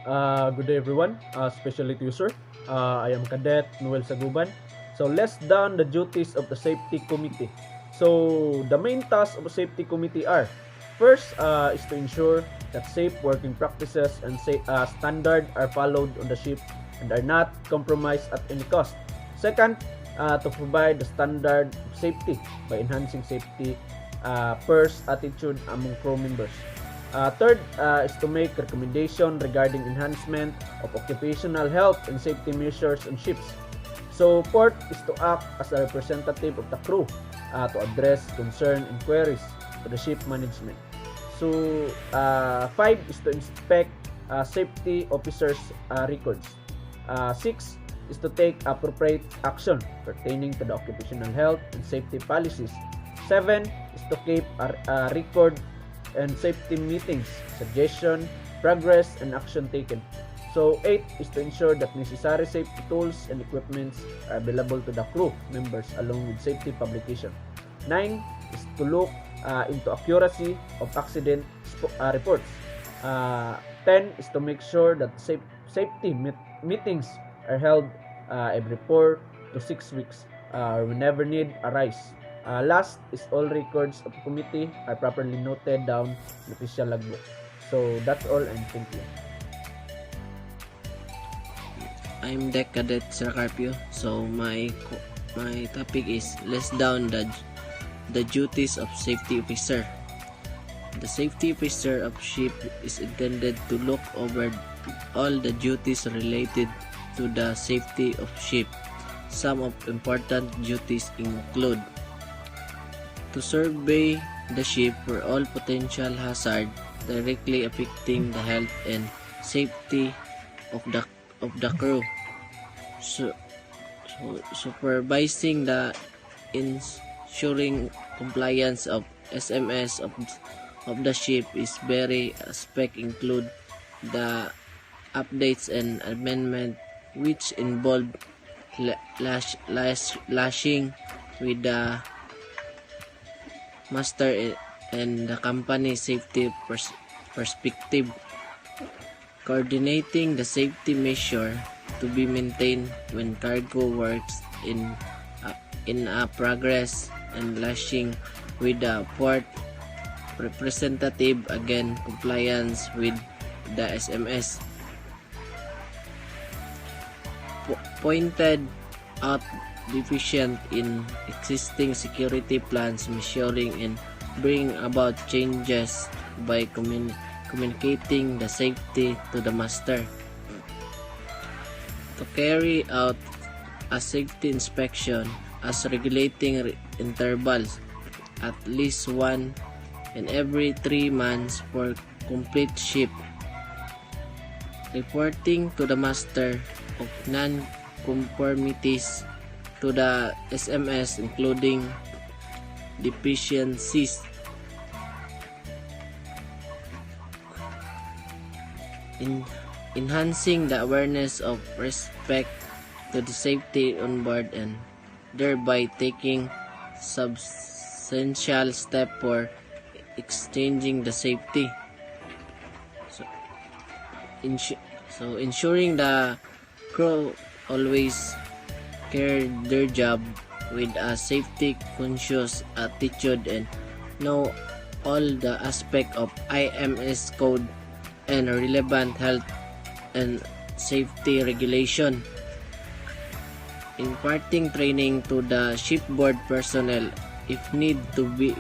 Good day everyone, especially to you sir. I am Cadet Noel Saguban. So let's down the duties of the safety committee. So the main tasks of a safety committee are: first is to ensure that safe working practices and standard are followed on the ship and are not compromised at any cost. Second, to provide the standard of safety by enhancing safety first attitude among crew members. Third is to make recommendation regarding enhancement of occupational health and safety measures on ships. So fourth is to act as a representative of the crew to address concern and queries to the ship management. So five is to inspect safety officers' records. Six is to take appropriate action pertaining to the occupational health and safety policies. Seven is to keep a record and safety meetings, suggestion, progress, and action taken. So 8 is to ensure that necessary safety tools and equipments are available to the crew members along with safety publication. 9 is to look into accuracy of accident reports. 10 is to make sure that safety meetings are held every 4 to 6 weeks or whenever need arise. Last is all records of the committee are properly noted down in official logbook. So that's all and thank you. I'm Deck Cadet Seracarpio. So my topic is list down the duties of safety officer. The safety officer of ship is intended to look over all the duties related to the safety of ship. Some of important duties include to survey the ship for all potential hazard directly affecting the health and safety of the crew. Supervising the ensuring compliance of SMS of the ship is very aspect include the updates and amendment which involve lashing with the master and the company safety perspective, coordinating the safety measure to be maintained when cargo works in progress, and lashing with the port representative again compliance with the SMS. Pointed out deficient in existing security plans, measuring and bring about changes by communicating the safety to the master. To carry out a safety inspection as regulating intervals at least one in every 3 months for complete ship. Reporting to the master of non-conformities to the SMS including deficiencies. Enhancing the awareness of respect to the safety on board and thereby taking substantial step for exchanging the safety. So ensuring the crew always care their job with a safety conscious attitude and know all the aspect of IMS code and relevant health and safety regulation. Imparting training to the shipboard personnel if need be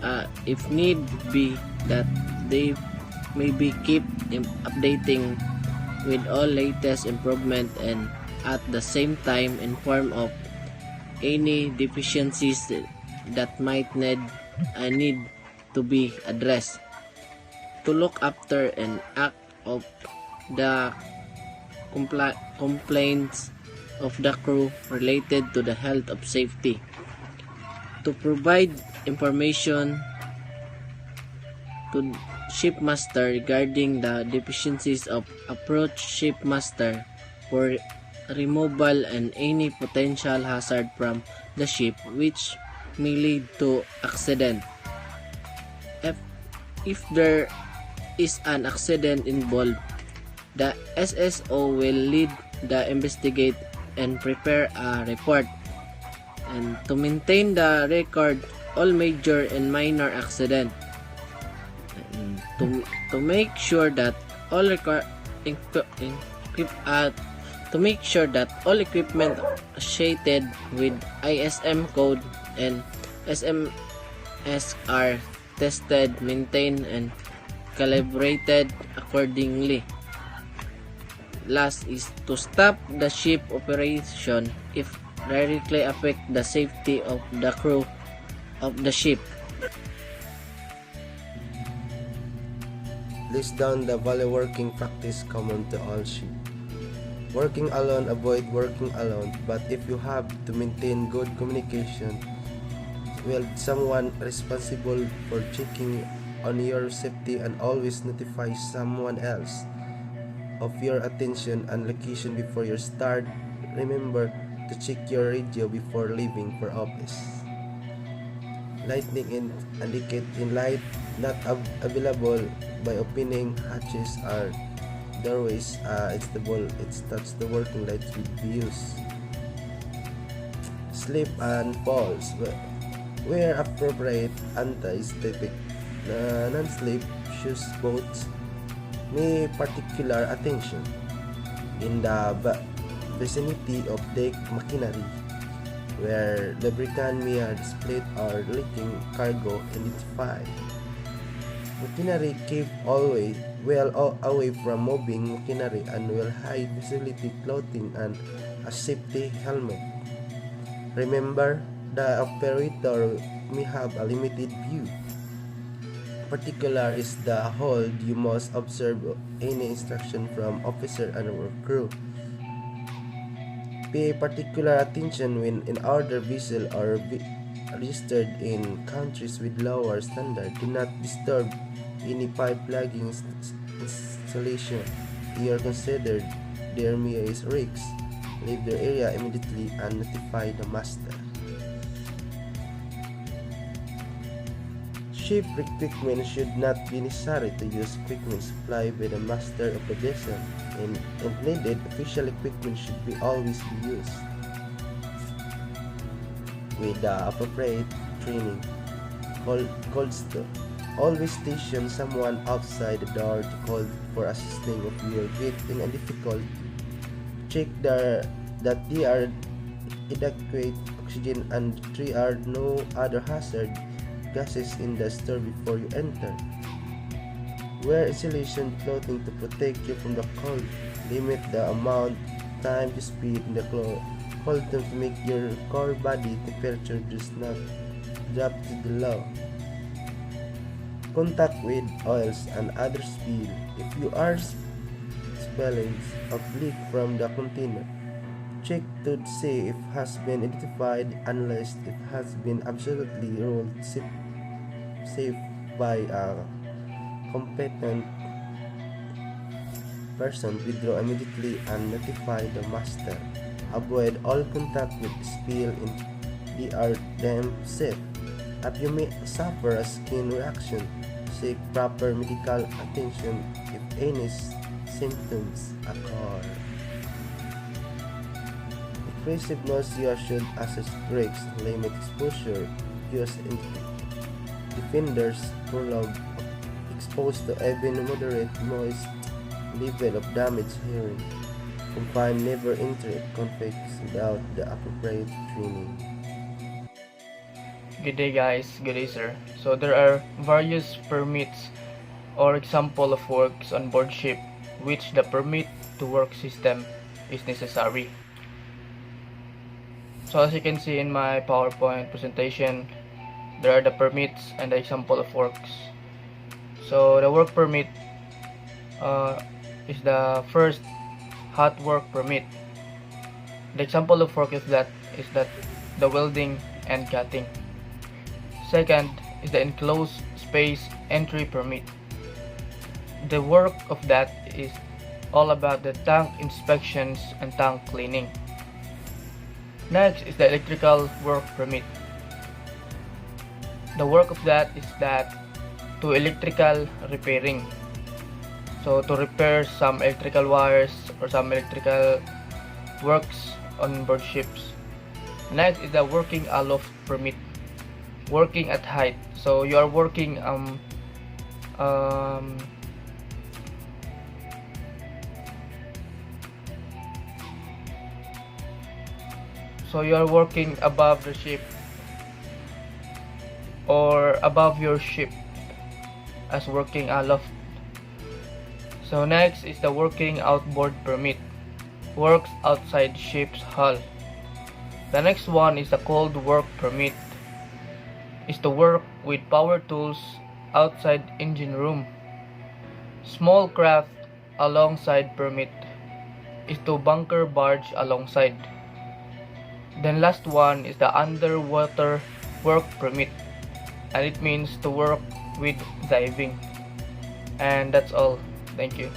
that they may be keep updating with all latest improvement and at the same time inform of any deficiencies that might need to be addressed. To look after and act of the complaints of the crew related to the health of safety. To provide information to shipmaster regarding the deficiencies of approach shipmaster for removal and any potential hazard from the ship which may lead to accident. If there is an accident involved, The SSO will lead the investigate and prepare a report, and to maintain the record all major and minor accident, and to make sure that all to make sure that all equipment associated with ISM code and SMS are tested, maintained, and calibrated accordingly. Last is to stop the ship operation if directly affect the safety of the crew of the ship. List down the value working practice common to all ships. Working alone, avoid working alone, but if you have to maintain good communication with someone responsible for checking on your safety, and always notify someone else of your attention and location before you start. Remember to check your radio before leaving for office. Lightning indicate in light not available by opening hatches or doorways. It's the working light will be used. Slip and falls. Wear appropriate anti-static non-slip shoes, boats. May particular attention in the vicinity of deck machinery where lubricant may have split or leaking cargo identified. Machinery keep always well away from moving machinery and will hide visibility clothing and a safety helmet. Remember, the operator may have a limited view. Particular is the hold. You must observe any instruction from officer and crew. Pay particular attention when in order vessel or registered in countries with lower standard. Do not disturb any pipe plugging installation. You are considered there may is risks. Leave the area immediately and notify the master. Ship equipment should not be necessary to use equipment supplied by the master of the vessel, and needed official equipment should be always be used with the appropriate training. Cold store. Always station someone outside the door to call for assistance if you get in a difficulty. Check that there are adequate oxygen and there are no other hazard gases in the store before you enter. Wear insulation clothing to protect you from the cold. Limit the amount, time to speed in the cold to make your core body temperature does not drop to the low. Contact with oils and other spill. If you are smelling of leak from the container, check to see if has been identified unless it has been absolutely ruled safe by a competent person. Withdraw immediately and notify the master. Avoid all contact with spill in the are damn safe. If you may suffer a skin reaction, seek proper medical attention if any symptoms occur. Excessive nausea should assess brakes, limit exposure, use defenders prologue, exposed to even moderate noise level of damage hearing. Confine never enter conflicts without the appropriate training. Good day guys, good day sir. So there are various permits or example of works on board ship which the permit to work system is necessary. So as you can see in my PowerPoint presentation, there are the permits and the example of works. So the work permit is the first hot work permit. The example of work is that the welding and cutting. Second is the enclosed space entry permit. The work of that is all about the tank inspections and tank cleaning. Next is the electrical work permit. The work of that is that to electrical repairing. So to repair some electrical wires or some electrical works on board ships. Next is the working aloft permit. Working at height. So you are working above the ship or above your ship as working aloft. So next is the working outboard permit. Works outside ship's hull. The next one is the cold work permit. Is to work with power tools outside engine room. Small craft alongside permit is to bunker barge alongside. Then last one is the underwater work permit, and it means to work with diving. And that's all. Thank you.